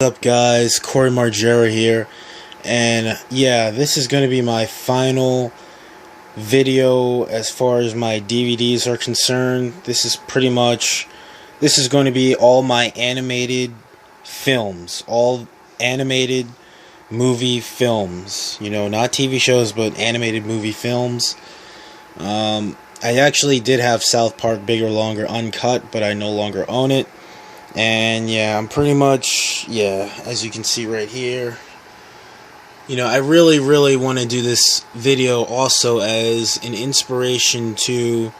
What's up, guys? Corey Margera here, and yeah, this is going to be my final video as far as my DVDs are concerned. This is going to be all my animated films, all animated movie films, not TV shows, but animated movie films. I actually did have South Park Bigger, Longer Uncut, but I no longer own it. And yeah, I'm pretty much, as you can see right here, I really want to do this video also as an inspiration to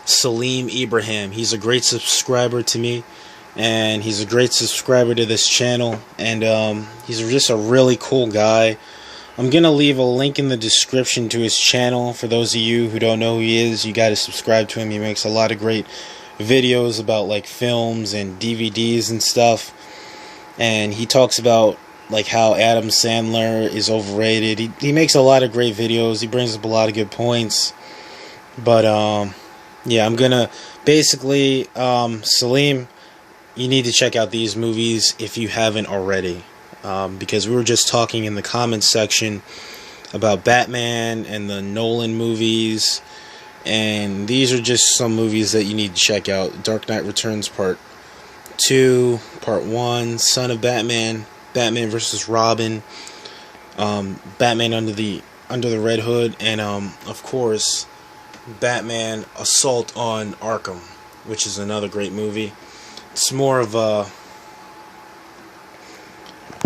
Salim Ibrahim. He's a great subscriber to me, and he's a great subscriber to this channel, and he's just a really cool guy. I'm going to leave a link in the description to his channel. For those of you who don't know who he is, you got to subscribe to him. He makes a lot of great videos about like films and DVDs and stuff, and he talks about like how Adam Sandler is overrated. He makes a lot of great videos. He brings up a lot of good points. But yeah, I'm gonna basically Salim, you need to check out these movies if you haven't already, because we were just talking in the comments section about Batman and the Nolan movies. And these are just some movies that you need to check out. Dark Knight Returns Part 2, Part 1, Son of Batman, Batman vs. Robin, Batman Under the Red Hood, and of course, Batman Assault on Arkham, which is another great movie. It's more of a...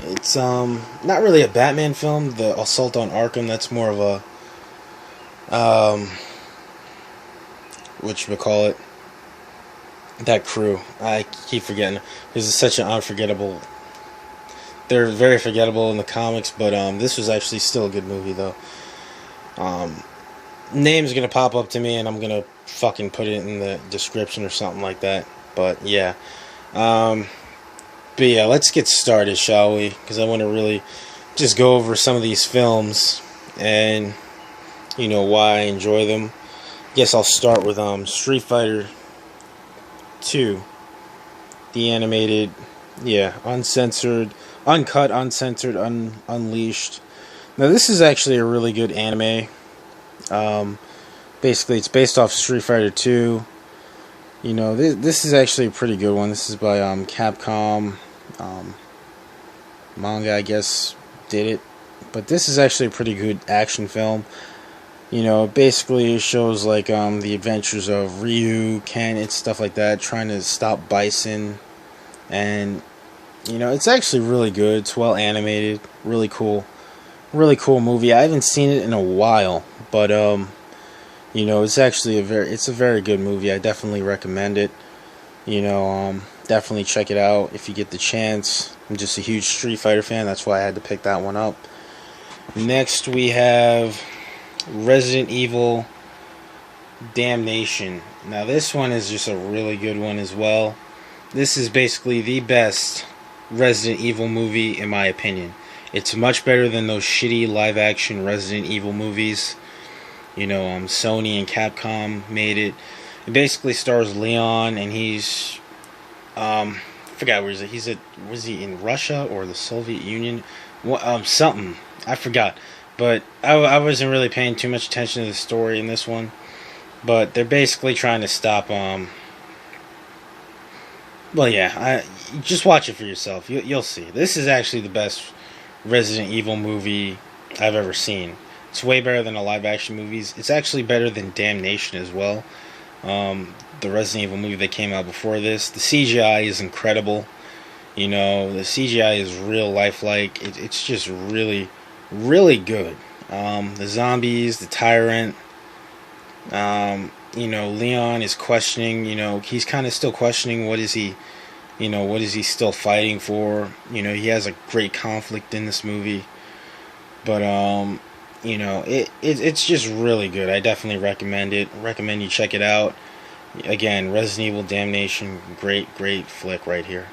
It's not really a Batman film, the Assault on Arkham. That's more of a... whatchamacallit, that crew. I keep forgetting. This is such an unforgettable... They're very forgettable in the comics, but this was actually still a good movie, though. Name's gonna pop up to me, and I'm gonna fucking put it in the description or something like that. But yeah. But yeah, let's get started, shall we? Because I want to really just go over some of these films and, why I enjoy them. Guess I'll start with Street Fighter 2, the animated, uncensored, uncut, uncensored, unleashed. Now this is actually a really good anime. Basically, it's based off Street Fighter 2. This is actually a pretty good one. This is by Capcom. Manga, I guess, did it, but this is actually a pretty good action film. Basically it shows like the adventures of Ryu, Ken, and stuff like that, trying to stop Bison. And it's actually really good. It's well animated, really cool movie. I haven't seen it in a while, but it's actually a very good movie. I definitely recommend it. Definitely check it out if you get the chance. I'm just a huge Street Fighter fan, that's why I had to pick that one up. Next we have Resident Evil Damnation. Now this one is just a really good one as well. This is basically the best Resident Evil movie in my opinion. It's much better than those shitty live action Resident Evil movies. Sony and Capcom made it. It basically stars Leon, and he's forgot where he's at. Was he in Russia or the Soviet Union? Something. I forgot. But I wasn't really paying too much attention to the story in this one. But they're basically trying to stop, well, yeah, just watch it for yourself. You'll see. This is actually the best Resident Evil movie I've ever seen. It's way better than the live-action movies. It's actually better than Damnation as well. The Resident Evil movie that came out before this. The CGI is incredible. The CGI is real lifelike. It's just really... really good. The zombies, the tyrant, Leon is questioning, he's kind of still questioning what is he still fighting for. He has a great conflict in this movie, but it's just really good. I definitely recommend it. Recommend you check it out. Again, Resident Evil Damnation, great flick right here.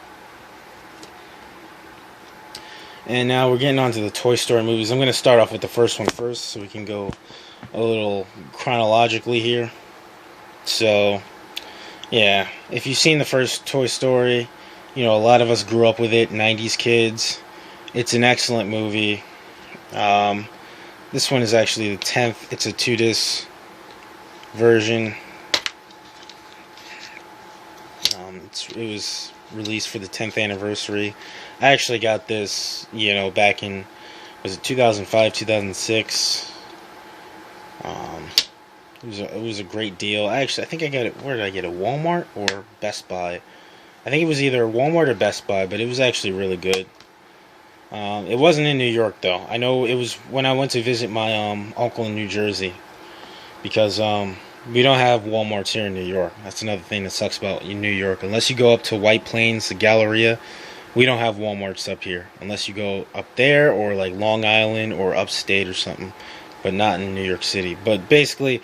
And now we're getting on to the Toy Story movies. I'm going to start off with the first one first, so we can go a little chronologically here. So, yeah, if you've seen the first Toy Story, a lot of us grew up with it, 90s kids. It's an excellent movie. This one is actually the 10th. It's a 2-disc version. It was released for the 10th anniversary. I actually got this, back in, was it 2005, 2006? It was a great deal. I think I got it. Where did I get it? Walmart or Best Buy? I think it was either Walmart or Best Buy, but it was actually really good. It wasn't in New York though. I know it was when I went to visit my uncle in New Jersey, because we don't have Walmarts here in New York. That's another thing that sucks about New York. Unless you go up to White Plains, the Galleria, we don't have Walmarts up here. Unless you go up there or like Long Island or upstate or something, but not in New York City. But basically,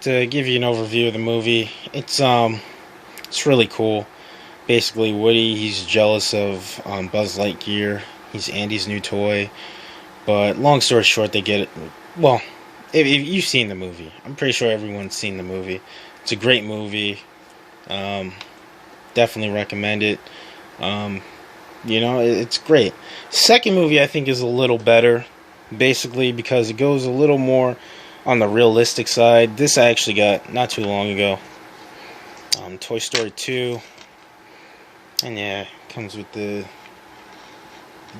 to give you an overview of the movie, it's really cool. Basically, Woody, he's jealous of Buzz Lightyear. He's Andy's new toy. But long story short, they get it. Well, if you've seen the movie, I'm pretty sure everyone's seen the movie. It's a great movie. Definitely recommend it. It's great. Second movie I think is a little better, basically because it goes a little more on the realistic side. This I actually got not too long ago. Toy Story 2. And yeah, it comes with the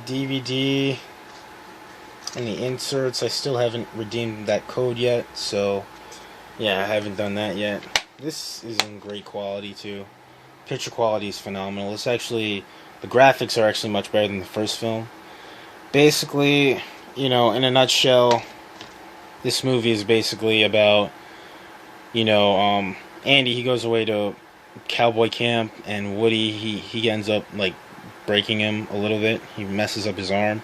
DVD and the inserts. I still haven't redeemed that code yet, so yeah, I haven't done that yet. This is in great quality too. Picture quality is phenomenal. It's actually, the graphics are actually much better than the first film. Basically, in a nutshell, this movie is basically about, Andy, he goes away to cowboy camp, and Woody, he ends up like breaking him a little bit. He messes up his arm.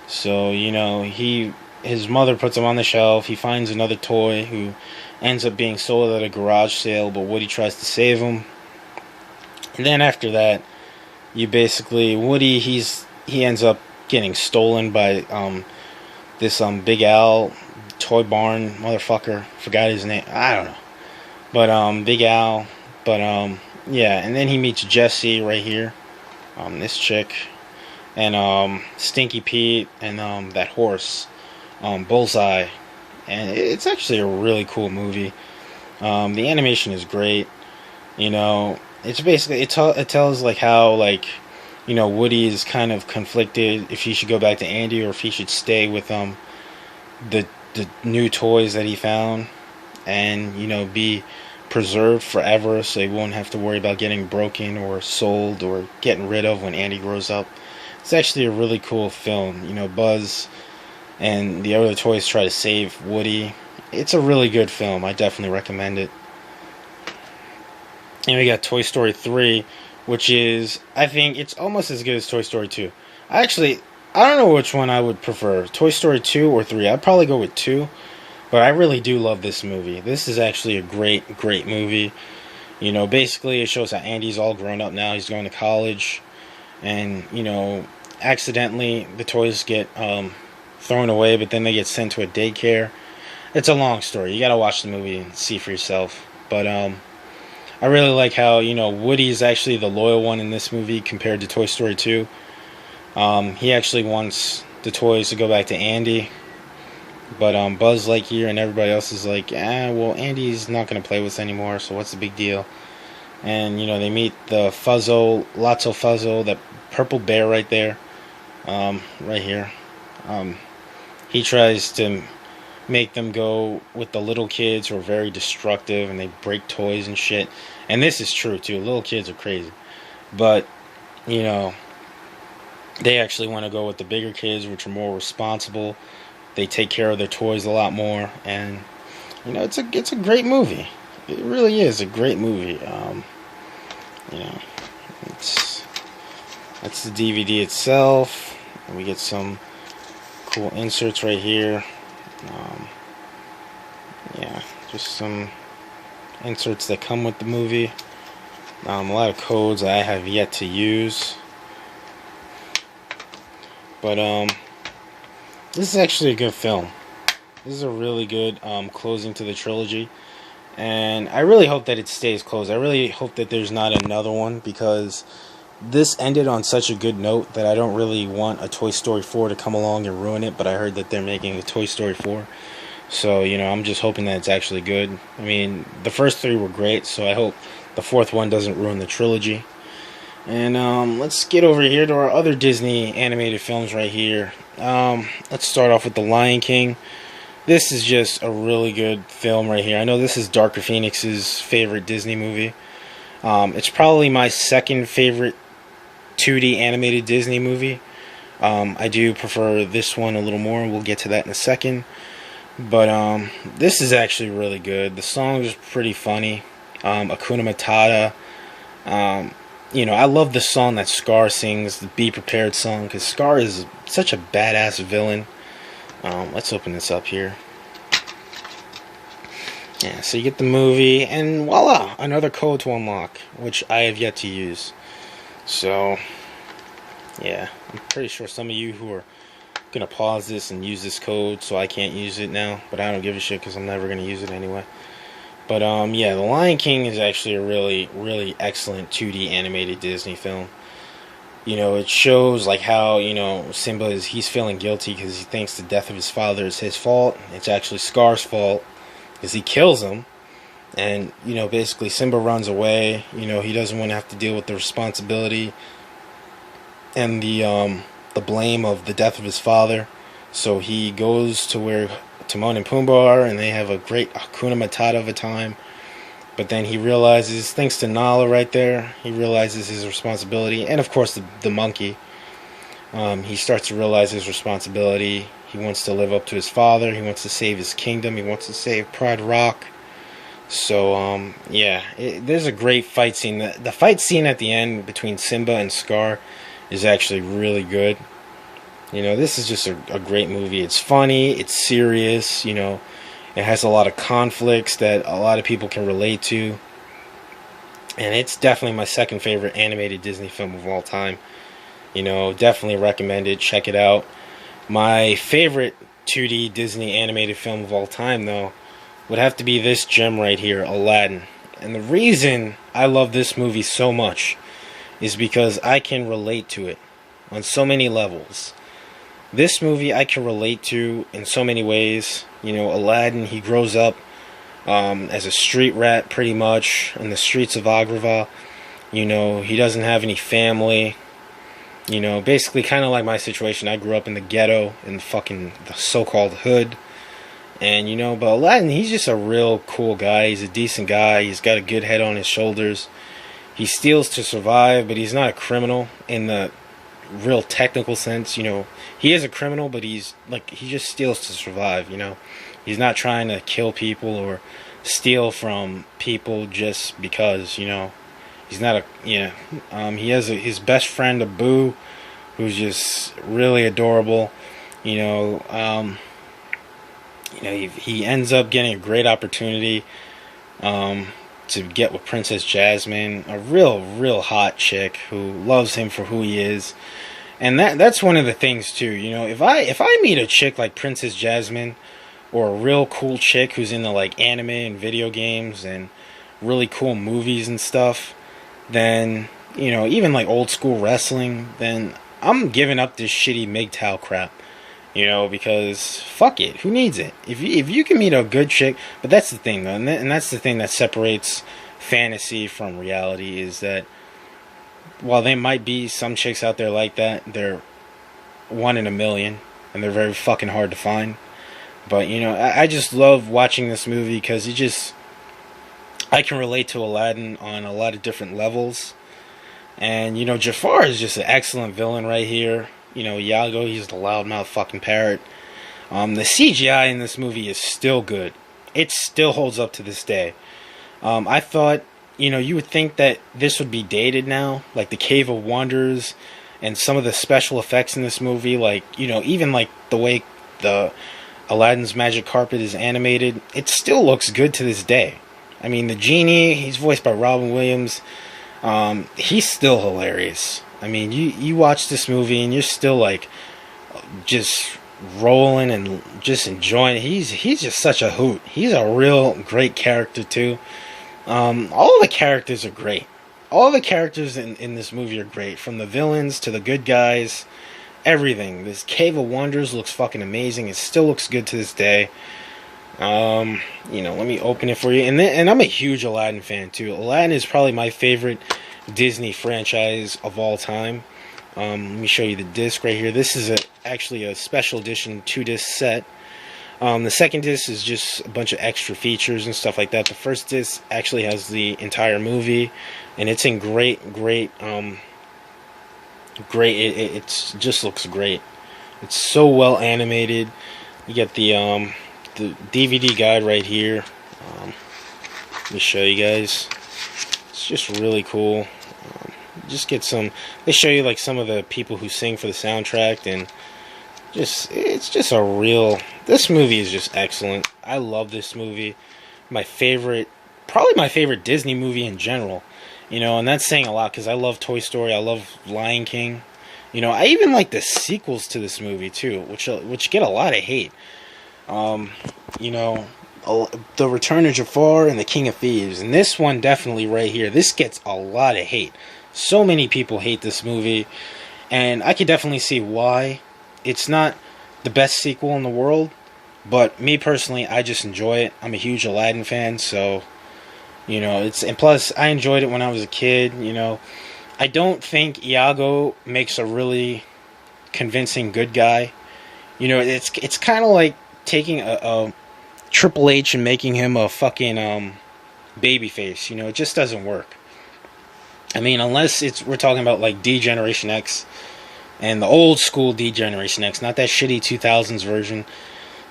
So, his mother puts him on the shelf. He finds another toy who ends up being sold at a garage sale, but Woody tries to save him. And then after that, Woody, he ends up getting stolen by this Big Al toy barn motherfucker. Forgot his name. I don't know. But Big Al. But yeah, and then he meets Jessie right here. This chick. And Stinky Pete and that horse, Bullseye. And it's actually a really cool movie. The animation is great. It's basically, it tells like how Woody is kind of conflicted if he should go back to Andy or if he should stay with the new toys that he found and be preserved forever, so he won't have to worry about getting broken or sold or getting rid of when Andy grows up. It's actually a really cool film. Buzz and the other toys try to save Woody. It's a really good film. I definitely recommend it. And we got Toy Story 3, which is, I think, it's almost as good as Toy Story 2. I don't know which one I would prefer, Toy Story 2 or 3. I'd probably go with 2, but I really do love this movie. This is actually a great, great movie. Basically it shows how Andy's all grown up now. He's going to college, and, accidentally the toys get thrown away, but then they get sent to a daycare. It's a long story. You gotta watch the movie and see for yourself. But I really like how, Woody is actually the loyal one in this movie compared to Toy Story 2. He actually wants the toys to go back to Andy, but Buzz Lightyear and everybody else is like, well, Andy's not going to play with us anymore, so what's the big deal? And, they meet the Fuzzo, Lotso Fuzzo, that purple bear right there, right here. He tries to make them go with the little kids who are very destructive and they break toys and shit. And this is true too. Little kids are crazy. But, they actually want to go with the bigger kids, which are more responsible. They take care of their toys a lot more. And, it's a great movie. It really is a great movie. That's the DVD itself. And we get some cool inserts right here. Yeah, just some inserts that come with the movie. A lot of codes I have yet to use. But this is actually a good film. This is a really good closing to the trilogy. And I really hope that it stays closed. I really hope that there's not another one, because this ended on such a good note that I don't really want a Toy Story 4 to come along and ruin it, but I heard that they're making a Toy Story 4. So, I'm just hoping that it's actually good. I mean, the first three were great, so I hope the fourth one doesn't ruin the trilogy. And let's get over here to our other Disney animated films right here. Let's start off with The Lion King. This is just a really good film right here. I know this is Darker Phoenix's favorite Disney movie. It's probably my second favorite 2D animated Disney movie. I do prefer this one a little more. We'll get to that in a second. But this is actually really good. The song is pretty funny. Hakuna Matata. I love the song that Scar sings, the Be Prepared song, because Scar is such a badass villain. Let's open this up here. Yeah, so you get the movie, and voila, another code to unlock, which I have yet to use. So, yeah, I'm pretty sure some of you who are going to pause this and use this code, so I can't use it now, but I don't give a shit because I'm never going to use it anyway. But, yeah, The Lion King is actually a really, really excellent 2D animated Disney film. It shows, like, how, Simba he's feeling guilty because he thinks the death of his father is his fault. It's actually Scar's fault because he kills him. And, basically Simba runs away. He doesn't want to have to deal with the responsibility and the blame of the death of his father. So he goes to where Timon and Pumbaa are, and they have a great Hakuna Matata of a time. But then he realizes, thanks to Nala right there, he realizes his responsibility. And of course the monkey. He starts to realize his responsibility. He wants to live up to his father. He wants to save his kingdom. He wants to save Pride Rock. So, yeah, there's a great fight scene. The fight scene at the end between Simba and Scar is actually really good. This is just a great movie. It's funny, it's serious, it has a lot of conflicts that a lot of people can relate to. And it's definitely my second favorite animated Disney film of all time. Definitely recommend it, check it out. My favorite 2D Disney animated film of all time, though, would have to be this gem right here, Aladdin. And the reason I love this movie so much is because I can relate to it on so many levels. This movie I can relate to in so many ways. Aladdin, he grows up as a street rat pretty much in the streets of Agrabah. He doesn't have any family. Basically kind of like my situation. I grew up in the ghetto, in the so-called hood. And, but Aladdin, he's just a real cool guy. He's a decent guy. He's got a good head on his shoulders. He steals to survive, but he's not a criminal in the real technical sense. He is a criminal, but he just steals to survive. He's not trying to kill people or steal from people just because. He's not he has his best friend Abu, who's just really adorable. He ends up getting a great opportunity to get with Princess Jasmine, a real hot chick who loves him for who he is. And that's one of the things too, if I meet a chick like Princess Jasmine, or a real cool chick who's into like anime and video games and really cool movies and stuff, then even like old school wrestling, then I'm giving up this shitty MGTOW crap. Because fuck it, who needs it? If you can meet a good chick, but that's the thing though, and that's the thing that separates fantasy from reality, is that while there might be some chicks out there like that, they're one in a million, and they're very fucking hard to find. But I just love watching this movie because I can relate to Aladdin on a lot of different levels, and Jafar is just an excellent villain right here. Iago, he's the loudmouth fucking parrot. The CGI in this movie is still good. It still holds up to this day. I thought, you would think that this would be dated now, like the Cave of Wonders and some of the special effects in this movie, like, even like the way the Aladdin's magic carpet is animated, it still looks good to this day. I mean, the genie, he's voiced by Robin Williams. He's still hilarious. I mean, you watch this movie and you're still like just rolling and just enjoying it. He's just such a hoot. He's a real great character too. All the characters are great. all the characters in this movie are great, from the villains to the good guys, everything. This Cave of Wonders looks fucking amazing. It still looks good to this day. Let me open it for you. And I'm a huge Aladdin fan too. Aladdin is probably my favorite Disney franchise of all time. Let me show you the disc right here. This is actually a special edition 2-disc set. The second disc is just a bunch of extra features and stuff like that. The first disc actually has the entire movie, and it's in great. It just looks great. It's so well animated. You get the DVD guide right here. Let me show you guys. It's just really cool. Just get some. They show you like some of the people who sing for the soundtrack, and it's just a real. This movie is just excellent. I love this movie. Probably my favorite Disney movie in general. And that's saying a lot because I love Toy Story. I love Lion King. I even like the sequels to this movie too, which get a lot of hate. The Return of Jafar and the King of Thieves, and this one definitely right here. This gets a lot of hate. So many people hate this movie, and I could definitely see why. It's not the best sequel in the world, but me personally, I just enjoy it. I'm a huge Aladdin fan, so and plus I enjoyed it when I was a kid. I don't think Iago makes a really convincing good guy. It's kind of like taking a Triple H and making him a fucking babyface. It just doesn't work. I mean, unless we're talking about like D Generation X and the old school D Generation X, not that shitty 2000s version,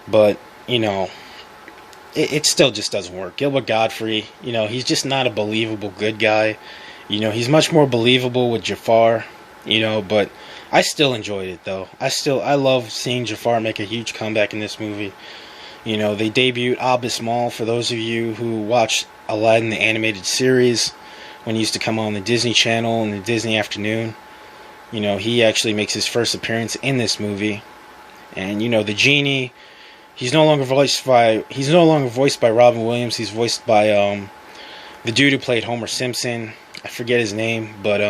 but it still just doesn't work. Gilbert Gottfried, he's just not a believable good guy. He's much more believable with Jafar, but I still enjoyed it though. I love seeing Jafar make a huge comeback in this movie. They debuted Abis Mal, for those of you who watched Aladdin the animated series when he used to come on the Disney Channel in the Disney afternoon. He actually makes his first appearance in this movie. And the genie, he's no longer voiced by Robin Williams. He's voiced by the dude who played Homer Simpson. I forget his name, but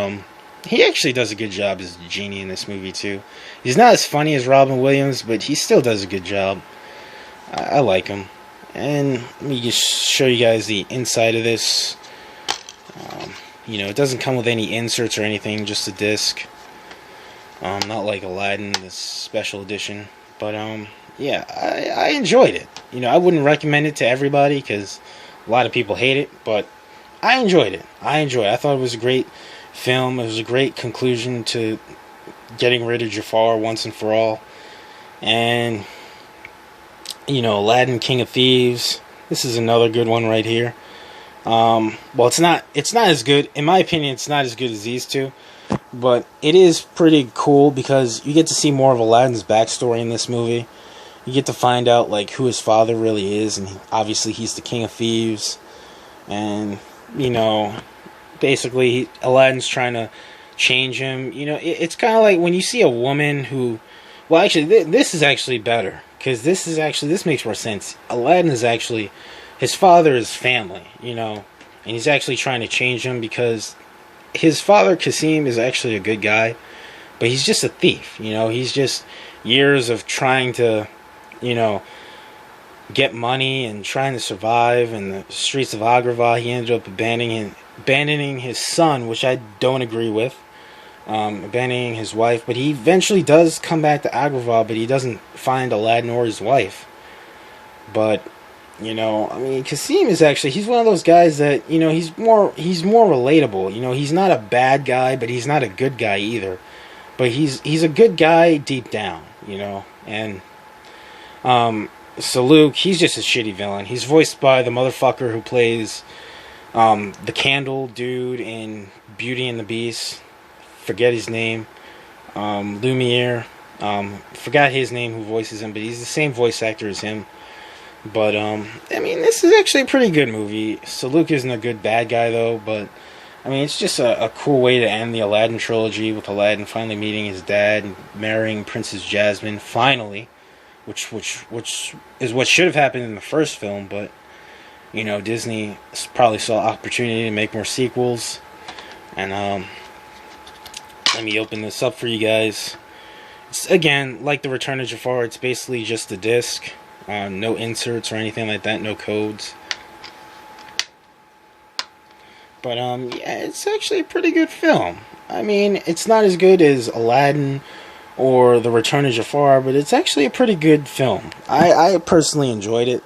he actually does a good job as the genie in this movie too. He's not as funny as Robin Williams, but he still does a good job. I like him. And let me just show you guys the inside of this. It doesn't come with any inserts or anything, just a disc. Not like Aladdin, this special edition. But yeah, I enjoyed it. I wouldn't recommend it to everybody because a lot of people hate it, but I enjoyed it. I thought it was a great film. It was a great conclusion to getting rid of Jafar once and for all. And Aladdin, King of Thieves. This is another good one right here. Well, it's not as good, in my opinion. It's not as good as these two, but it is pretty cool because you get to see more of Aladdin's backstory in this movie. You get to find out like who his father really is, and obviously he's the King of Thieves. And basically Aladdin's trying to change him. It's kind of like when you see a woman who, well, actually this is actually better because this makes more sense. Aladdin is actually, his father is family, and he's actually trying to change him because his father, Kasim, is actually a good guy, but he's just a thief, he's just years of trying to, get money and trying to survive in the streets of Agrabah. He ended up abandoning his son, which I don't agree with, abandoning his wife, but he eventually does come back to Agrabah, but he doesn't find Aladdin or his wife. But Kasim is actually, he's one of those guys that, he's more relatable. He's not a bad guy, but he's not a good guy either. But he's a good guy deep down, and Saluk, he's just a shitty villain. He's voiced by the motherfucker who plays the candle dude in Beauty and the Beast. Forget his name. Lumiere. Forgot his name who voices him, but he's the same voice actor as him. But, this is actually a pretty good movie. Saluk isn't a good bad guy, though, but, it's just a cool way to end the Aladdin trilogy, with Aladdin finally meeting his dad and marrying Princess Jasmine, finally, which is what should have happened in the first film, but, Disney probably saw opportunity to make more sequels. And let me open this up for you guys. It's, again, like the Return of Jafar, it's basically just a disc. No inserts or anything like that, no codes. But yeah, it's actually a pretty good film. I mean, it's not as good as Aladdin or The Return of Jafar, but it's actually a pretty good film. I personally enjoyed it.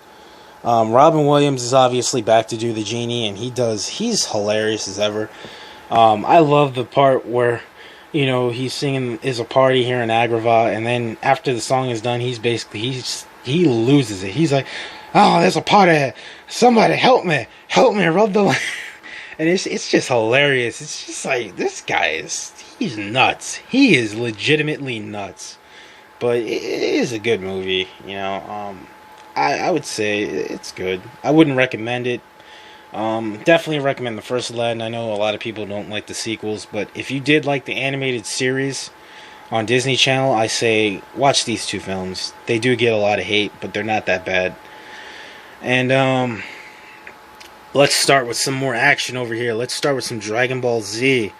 Robin Williams is obviously back to do the genie, and he's hilarious as ever. I love the part where, you know, he's singing "Is a Party" here in Agrabah, and then after the song is done, he loses it. He's like, "Oh, there's a party! Somebody help me, rub the." And it's just hilarious. It's just like, this guy he's nuts. He is legitimately nuts. But it is a good movie, you know. I would say it's good. I wouldn't recommend it. Definitely recommend the first Aladdin. I know a lot of people don't like the sequels, but if you did like the animated series on Disney Channel, I say watch these two films. They do get a lot of hate, but they're not that bad. And let's start with some more action over here. Let's start with some Dragon Ball Z.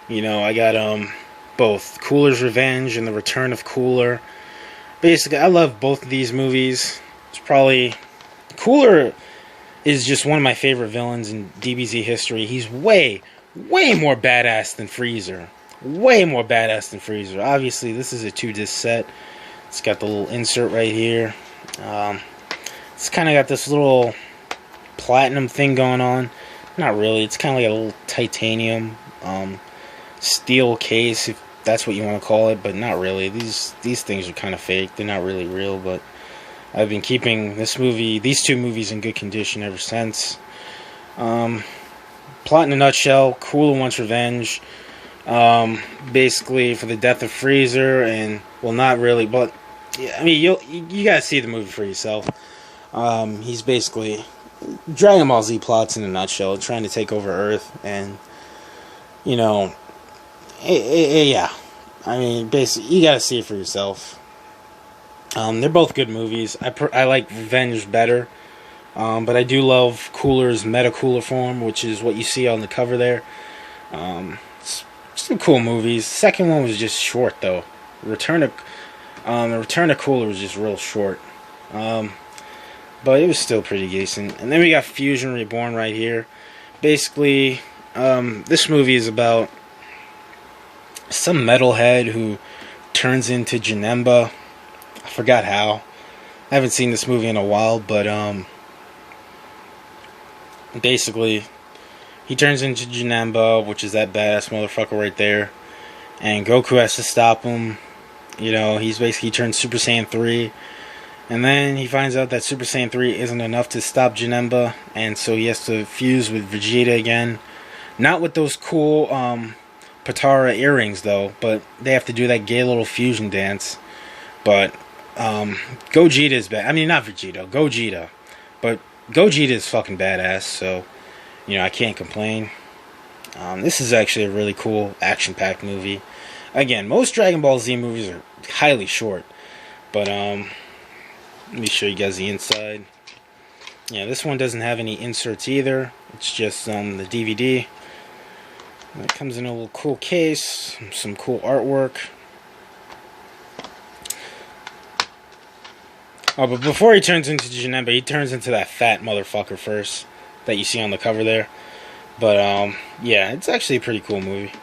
You know, I got both Cooler's Revenge and The Return of Cooler. Basically, I love both of these movies. It's probably Cooler is just one of my favorite villains in DBZ history. He's way more badass than Freezer. Way more badass than Freezer. Obviously, this is a 2-disc set. It's got the little insert right here. It's kind of got this little platinum thing going on. Not really. It's kind of like a little titanium steel case, if that's what you want to call it, but not really. These things are kind of fake. They're not really real, but I've been keeping these two movies in good condition ever since. Plot in a nutshell: Cooler wants revenge, basically for the death of Freezer, and well, not really, but yeah, I mean, you gotta see the movie for yourself. He's basically Dragon Ball Z plots in a nutshell, trying to take over Earth, and you know, yeah. I mean, basically, you gotta see it for yourself. They're both good movies. I like Revenge better, but I do love Cooler's Meta Cooler form, which is what you see on the cover there. It's some cool movies. The second one was just short, though. The Return of Cooler was just real short. But it was still pretty decent. And then we got Fusion Reborn right here. Basically, this movie is about some metalhead who turns into Janemba. I forgot how. I haven't seen this movie in a while, but basically, he turns into Janemba, which is that badass motherfucker right there. And Goku has to stop him. You know, he turns Super Saiyan 3. And then he finds out that Super Saiyan 3 isn't enough to stop Janemba, and so he has to fuse with Vegeta again. Not with those cool Patara earrings, though, but they have to do that gay little fusion dance. But Gogeta is bad. I mean, not Vegeta, Gogeta. But Gogeta is fucking badass, so, you know, I can't complain. This is actually a really cool, action-packed movie. Again, most Dragon Ball Z movies are highly short, but let me show you guys the inside. Yeah, this one doesn't have any inserts either. It's just the DVD. And it comes in a little cool case, some cool artwork. Oh, but before he turns into Janemba, he turns into that fat motherfucker first that you see on the cover there. But yeah, it's actually a pretty cool movie.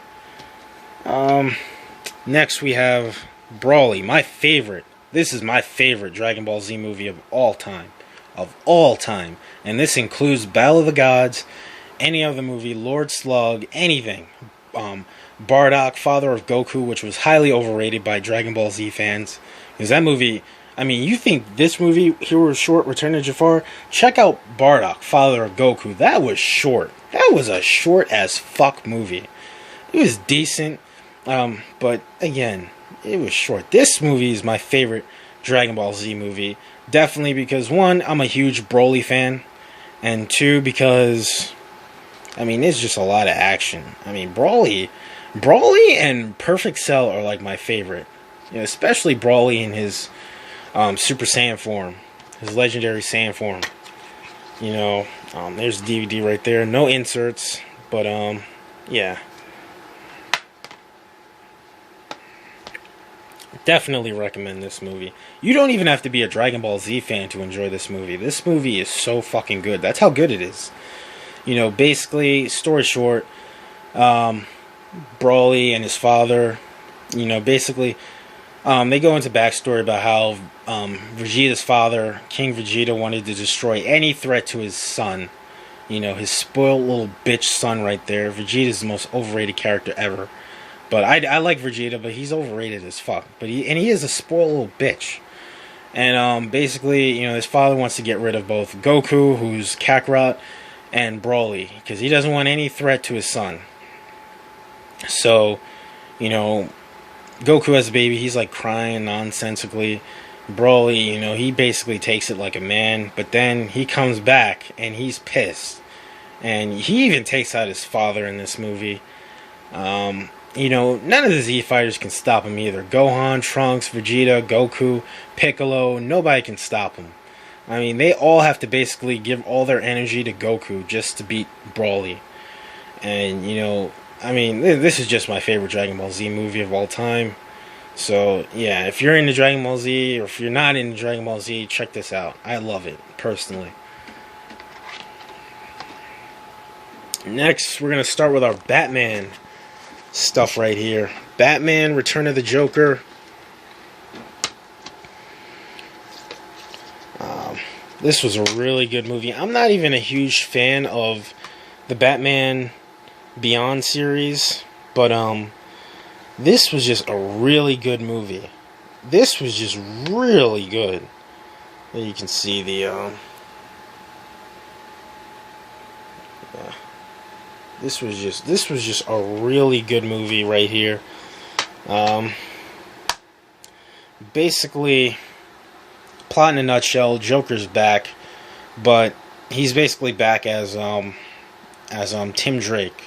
Next we have Broly, my favorite. This is my favorite Dragon Ball Z movie of all time. Of all time. And this includes Battle of the Gods, any other movie, Lord Slug, anything. Bardock, Father of Goku, which was highly overrated by Dragon Ball Z fans. Because that movie, I mean, you think this movie, Hero Short, Return of Jafar? Check out Bardock, Father of Goku. That was short. That was a short as fuck movie. It was decent, but again, it was short. This movie is my favorite Dragon Ball Z movie. Definitely because, one, I'm a huge Broly fan. And two, because, I mean, there's just a lot of action. I mean, Broly and Perfect Cell are like my favorite. You know, especially Broly in his Super Saiyan form. His legendary Saiyan form. You know, there's the DVD right there. No inserts. But, yeah. Definitely recommend this movie. You don't even have to be a Dragon Ball Z fan to enjoy this movie. This movie is so fucking good. That's how good it is. You know, basically, story short, Broly and his father, you know, basically, they go into backstory about how Vegeta's father, King Vegeta, wanted to destroy any threat to his son. You know, his spoiled little bitch son right there. Vegeta's the most overrated character ever. But I like Vegeta, but he's overrated as fuck. But he is a spoiled little bitch. And basically, you know, his father wants to get rid of both Goku, who's Kakarot, and Broly, because he doesn't want any threat to his son. So, you know, Goku as a baby, he's like crying nonsensically. Broly, you know, he basically takes it like a man, but then he comes back and he's pissed. And he even takes out his father in this movie. You know, none of the Z fighters can stop him either. Gohan, Trunks, Vegeta, Goku, Piccolo, nobody can stop him. I mean, they all have to basically give all their energy to Goku just to beat Broly. And, you know, I mean, this is just my favorite Dragon Ball Z movie of all time. So, yeah, if you're into Dragon Ball Z, or if you're not into Dragon Ball Z, check this out. I love it, personally. Next, we're going to start with our Batman stuff right here. Batman, Return of the Joker. This was a really good movie. I'm not even a huge fan of the Batman Beyond series, but this was just a really good movie. This was just really good. And you can see the yeah. This was just a really good movie right here. Basically, plot in a nutshell, Joker's back, but he's basically back as Tim Drake,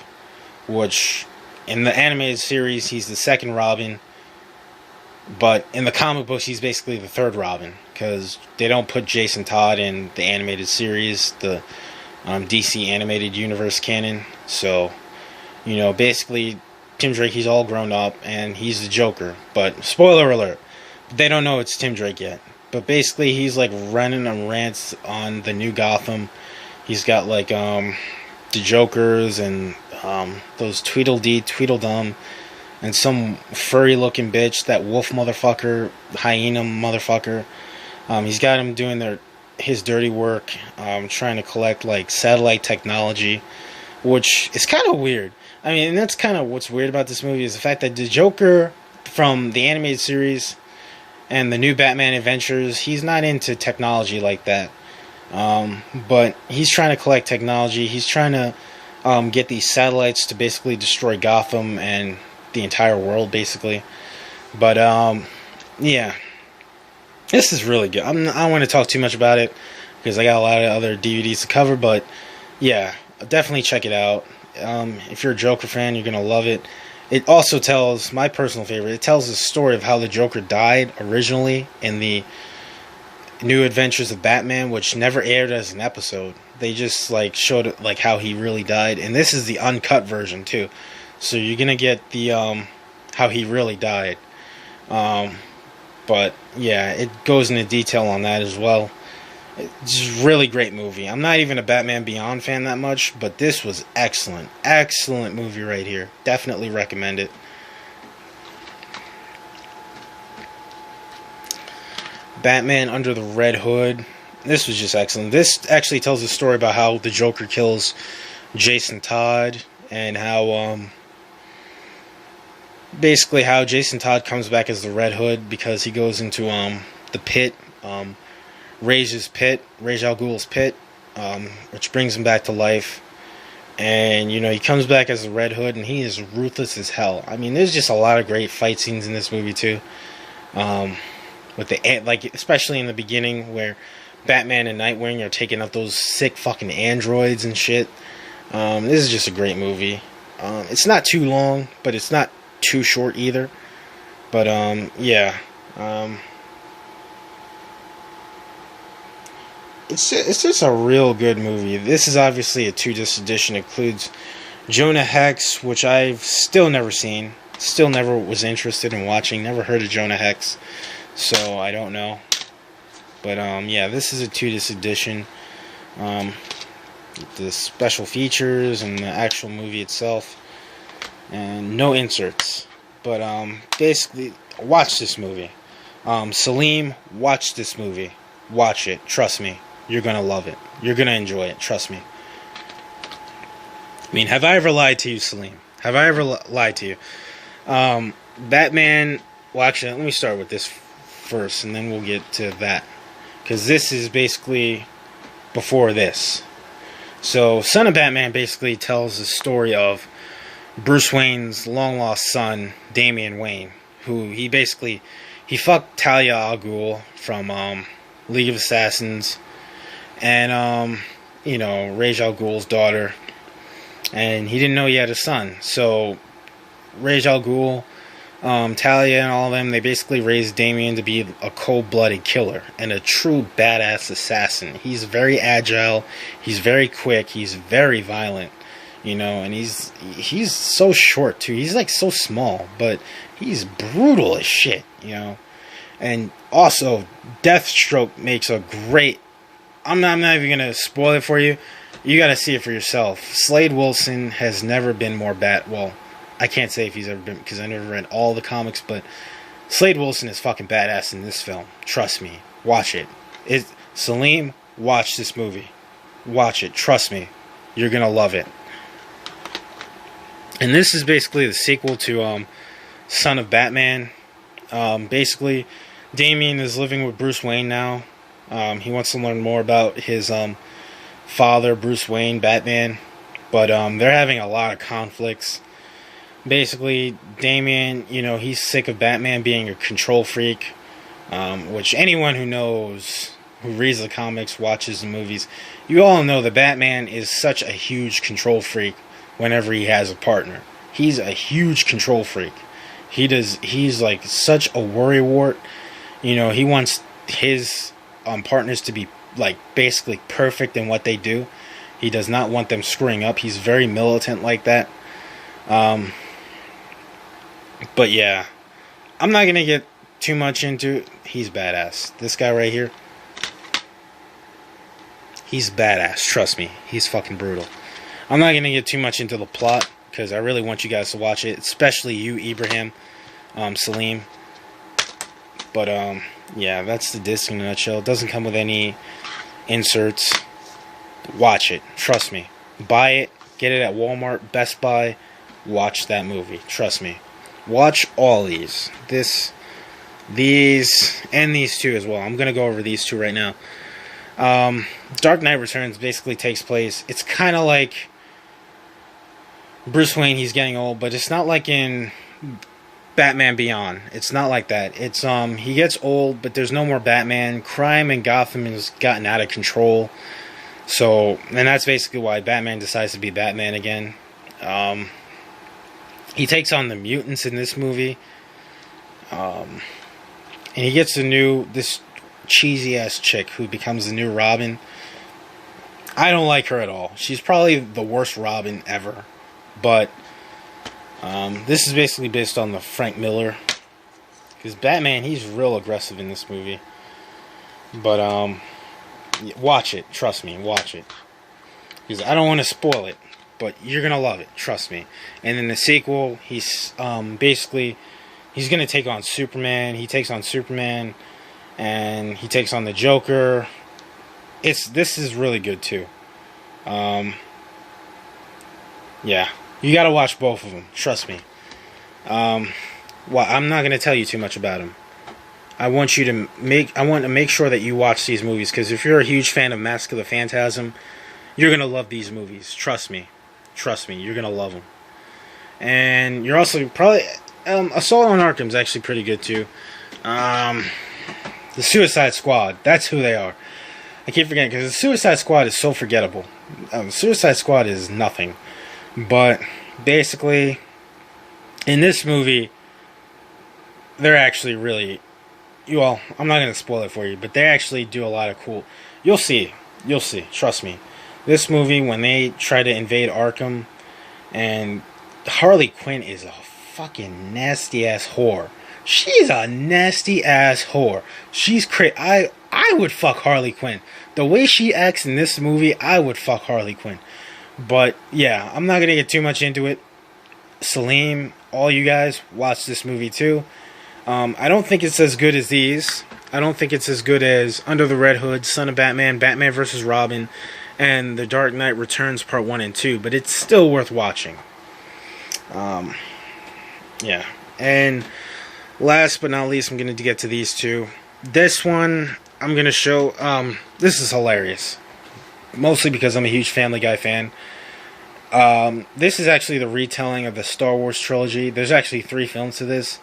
which in the animated series he's the second Robin, but in the comic books he's basically the third Robin, because they don't put Jason Todd in the animated series, the DC animated universe canon. So, you know, basically Tim Drake, he's all grown up and he's the Joker, but spoiler alert, they don't know it's Tim Drake yet. But basically he's like running on rants on the new Gotham. He's got like the Jokers and those Tweedledee, Tweedledum, and some furry looking bitch, that wolf motherfucker, hyena motherfucker. He's got him doing his dirty work, trying to collect like satellite technology, which is kind of weird. I mean, and that's kind of what's weird about this movie, is the fact that the Joker from the animated series and the new Batman Adventures, he's not into technology like that. But he's trying to collect technology. He's trying to get these satellites to basically destroy Gotham and the entire world, basically. But yeah, this is really good. I don't want to talk too much about it because I got a lot of other DVDs to cover. But yeah, definitely check it out. If you're a Joker fan, you're gonna love it. It also tells, my personal favorite, it tells the story of how the Joker died originally in the New Adventures of Batman, which never aired as an episode. They just like showed it, like how he really died, and this is the uncut version too. So you're gonna get the how he really died. But yeah, it goes into detail on that as well. It's a really great movie. I'm not even a Batman Beyond fan that much, but this was excellent. Excellent movie right here. Definitely recommend it. Batman Under the Red Hood. This was just excellent. This actually tells a story about how the Joker kills Jason Todd, and how basically how Jason Todd comes back as the Red Hood because he goes into the pit, Ra's al Ghul's pit, which brings him back to life. And you know, he comes back as the Red Hood, and he is ruthless as hell. I mean, there's just a lot of great fight scenes in this movie too. With the, like, especially in the beginning where Batman and Nightwing are taking up those sick fucking androids and shit. This is just a great movie. It's not too long, but it's not too short either. But yeah, it's just a real good movie. This is obviously a 2-disc edition. It includes Jonah Hex, which I've still never seen. Still never was interested in watching. Never heard of Jonah Hex, so I don't know. But yeah, this is a 2-disc edition. The special features and the actual movie itself, and no inserts. But basically, watch this movie. Salim, watch this movie. Watch it. Trust me. You're gonna love it. You're gonna enjoy it. Trust me. I mean, have I ever lied to you, Salim? Have I ever lied to you? Batman... Well, actually, let me start with this first, and then we'll get to that. Because this is basically before this. So, Son of Batman basically tells the story of Bruce Wayne's long-lost son, Damian Wayne, who he fucked Talia al Ghul from League of Assassins, and you know, Ra's al Ghul's daughter, and he didn't know he had a son. So Ra's al Ghul, Talia, and all of them, they basically raised Damian to be a cold-blooded killer and a true badass assassin. He's very agile, he's very quick, he's very violent, you know, and he's so short too. He's like so small, but he's brutal as shit, you know. And also, Deathstroke makes a great... I'm not even gonna spoil it for you. You gotta see it for yourself. Slade Wilson has never been more well, I can't say if he's ever been, because I never read all the comics, but Slade Wilson is fucking badass in this film. Trust me. Watch it. Salim, watch this movie. Watch it. Trust me. You're gonna love it. And this is basically the sequel to Son of Batman. Basically, Damian is living with Bruce Wayne now. He wants to learn more about his father, Bruce Wayne, Batman. But they're having a lot of conflicts. Basically, Damian, you know, he's sick of Batman being a control freak. Which anyone who knows, who reads the comics, watches the movies, you all know that Batman is such a huge control freak whenever he has a partner. He's a huge control freak. He's like such a worrywart. You know, he wants his partners to be like basically perfect in what they do. He does not want them screwing up. He's very militant like that. But yeah, I'm not gonna get too much into it. He's badass. This guy right here, he's badass. Trust me, he's fucking brutal. I'm not gonna get too much into the plot because I really want you guys to watch it, especially you, Ibrahim, Salim. But yeah, that's the disc in a nutshell. It doesn't come with any inserts. Watch it. Trust me. Buy it. Get it at Walmart, Best Buy. Watch that movie. Trust me. Watch all these. These, and these two as well. I'm going to go over these two right now. Dark Knight Returns basically takes place. It's kind of like Bruce Wayne, he's getting old, but it's not like in Batman Beyond. It's not like that. It's he gets old, but there's no more Batman. Crime in Gotham has gotten out of control. So, and that's basically why Batman decides to be Batman again. He takes on the mutants in this movie. And he gets this cheesy ass chick who becomes the new Robin. I don't like her at all. She's probably the worst Robin ever. But this is basically based on the Frank Miller. Because Batman, he's real aggressive in this movie. But watch it. Trust me. Watch it. Because I don't want to spoil it. But you're going to love it. Trust me. And in the sequel, he's basically... He's going to take on Superman. He takes on Superman. And he takes on the Joker. This is really good too. Yeah. You got to watch both of them. Trust me. Well, I'm not going to tell you too much about them. I want to make sure that you watch these movies. Because if you're a huge fan of Mask of the Phantasm, you're going to love these movies. Trust me. Trust me. You're going to love them. And you're also probably... Assault on Arkham is actually pretty good too. The Suicide Squad, that's who they are. I keep forgetting because the Suicide Squad is so forgettable. Suicide Squad is nothing. But basically, in this movie, they're actually really... Well, I'm not going to spoil it for you, but they actually do a lot of cool... You'll see. You'll see. Trust me. This movie, when they try to invade Arkham, and Harley Quinn is a fucking nasty ass whore. She's a nasty ass whore. She's crazy. I would fuck Harley Quinn. The way she acts in this movie, I would fuck Harley Quinn. But yeah, I'm not gonna get too much into it. Salim, all you guys, watch this movie too. I don't think it's as good as these. I don't think it's as good as Under the Red Hood, Son of Batman, Batman vs. Robin, and The Dark Knight Returns Part 1 and 2. But it's still worth watching. Yeah. And last but not least, I'm going to get to these two. This one, I'm going to show... this is hilarious. Mostly because I'm a huge Family Guy fan. This is actually the retelling of the Star Wars trilogy. There's actually 3 films to this.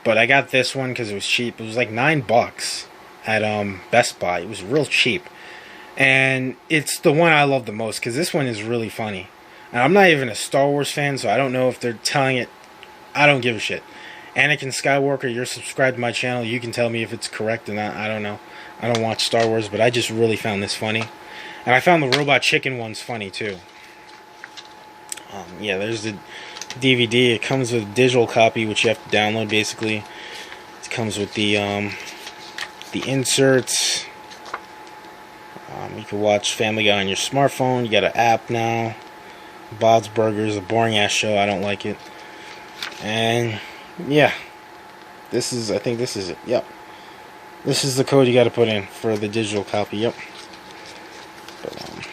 But I got this one because it was cheap. It was like $9 at Best Buy. It was real cheap. And it's the one I love the most because this one is really funny. And I'm not even a Star Wars fan, so I don't know if they're telling it. I don't give a shit. Anakin Skywalker, you're subscribed to my channel. You can tell me if it's correct or not. I don't know. I don't watch Star Wars, but I just really found this funny. And I found the Robot Chicken ones funny, too. Yeah, there's the DVD. It comes with a digital copy, which you have to download, basically. It comes with the inserts. You can watch Family Guy on your smartphone. You got an app now. Bob's Burgers, a boring-ass show. I don't like it. And, yeah. I think this is it. Yep. This is the code you got to put in for the digital copy. Yep. But,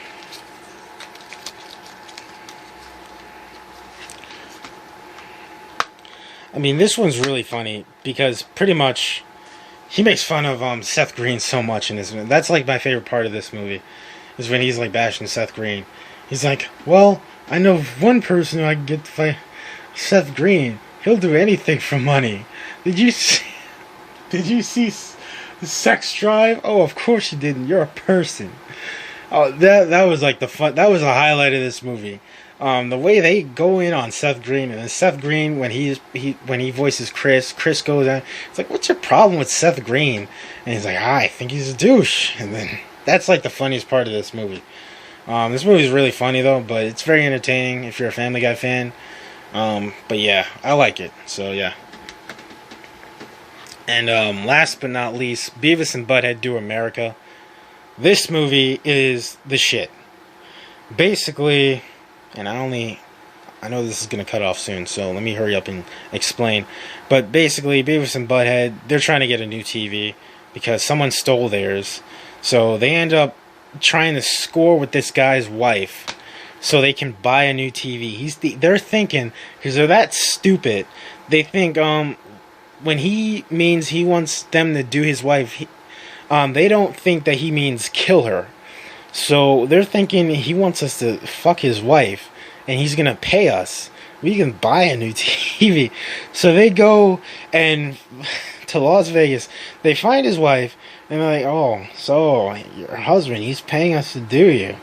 I mean, this one's really funny because pretty much he makes fun of Seth Green so much in this. That's like my favorite part of this movie is when he's like bashing Seth Green. He's like, well, I know one person who I can get to fight, Seth Green. He'll do anything for money. Did you see Sex Drive? Oh, of course you didn't. You're a person. Oh, that was like the fun. That was a highlight of this movie. The way they go in on Seth Green, and then Seth Green when he voices Chris goes on. It's like, what's your problem with Seth Green? And he's like, I think he's a douche. And then that's like the funniest part of this movie. This movie is really funny though, but it's very entertaining if you're a Family Guy fan. But yeah, I like it. So yeah. And last but not least, Beavis and Butthead Do America. This movie is the shit. Basically. And I know this is going to cut off soon, so let me hurry up and explain. But basically, Beavis and Butthead, they're trying to get a new TV because someone stole theirs. So they end up trying to score with this guy's wife so they can buy a new TV. They're thinking, because they're that stupid, they think when he means he wants them to do his wife, they don't think that he means kill her. So they're thinking he wants us to fuck his wife, and he's gonna pay us. We can buy a new TV. So they go and to Las Vegas. They find his wife, and they're like, "Oh, so your husband, he's paying us to do you.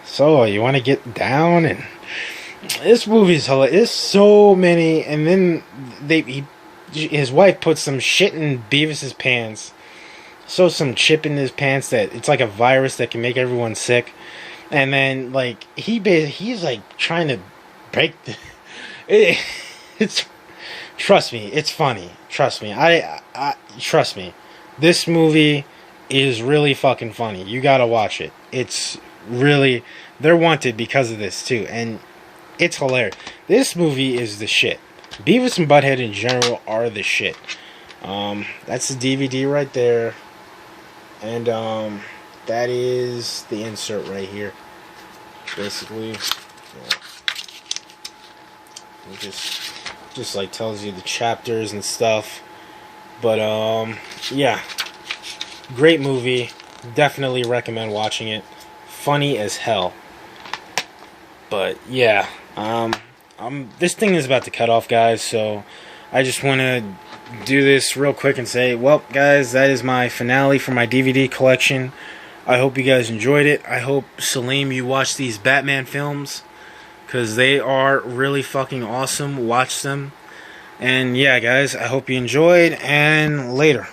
So you want to get down?" And this movie's hilarious. There's so many, and then his wife puts some shit in Beavis's pants. So some chip in his pants that it's like a virus that can make everyone sick, and then like he's like trying to break it's trust me, it's funny. Trust me, I trust me. This movie is really fucking funny. You gotta watch it. It's really, they're wanted because of this too, and it's hilarious. This movie is the shit. Beavis and Butthead in general are the shit. That's the DVD right there. And that is the insert right here. Basically, yeah. It just like tells you the chapters and stuff. But yeah, great movie. Definitely recommend watching it. Funny as hell. But yeah, this thing is about to cut off, guys. So I just want to do this real quick and say, well, guys, that is my finale for my DVD collection. I hope you guys enjoyed it. I hope, Salim, you watch these Batman films, because they are really fucking awesome. Watch them. And yeah, guys, I hope you enjoyed, and later.